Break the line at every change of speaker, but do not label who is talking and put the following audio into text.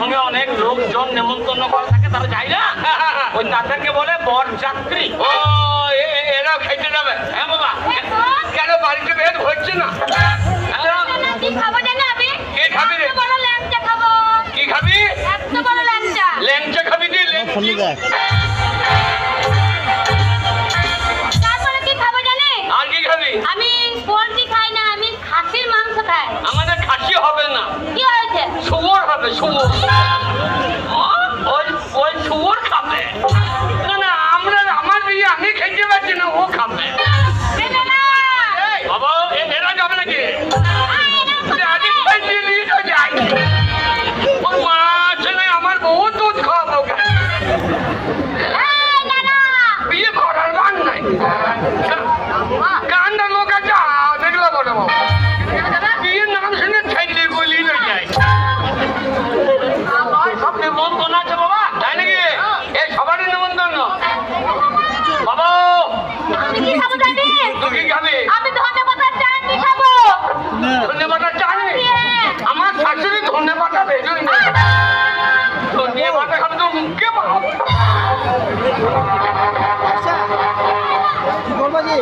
সঙ্গে অনেক লোকজন নেমন্তন্ন করা থাকে, তারা যায় না, ওই তাদেরকে বলে বরযাত্রী।
ও এরা খেতে যাবে?
হ্যাঁ বাবা।
কেন বাড়িতে বেদ হচ্ছে না?
কি খাবো জানো আমি?
কে খাবি রে?
এত বড় ল্যাংচা খাবো।
কি খাবি?
এত বড় ল্যাংচা।
ল্যাংচা খাবি? দি
তারপরে কি খাবো জানে?
আর কি খাবি?
আমি পোলট্রি খাই না, আমি খাসির মাংস খাই।
আমাদের খাসি হবে না,
কি হয়েছে?
শুয়োর হবে, শুয়োর। ওই শুয়োর খাবে না। না আমার বিয়ে আমি খেতে পারছি না, ও খাবে।
দেবে না।
বাবা এরা যাবে নাকি? ওর মা আছে না, আমার বউ দুধ খাওয়াবো।
এই নানা।
বিয়ে করার গান নাই, গানটা লোক আছে দেখলে বলো। বিয়ের নাম শুনে ছেলে বলি যায়।
সব নেমন্তন্ন আছে বাবা,
তাই নাকি? এই সবারই নেমন্তন্ন। বাবা
আমি কি খাবো জানি?
তুই কি খাবি?
আমি ধনেপাতার চাটনি খাবো।
ধন্যবাদ চাই। আমার শাশুড়ি ধন্যবাদ বেরোই না। ধন্যবাদ খাবে তো মুখে
কি করবো জি?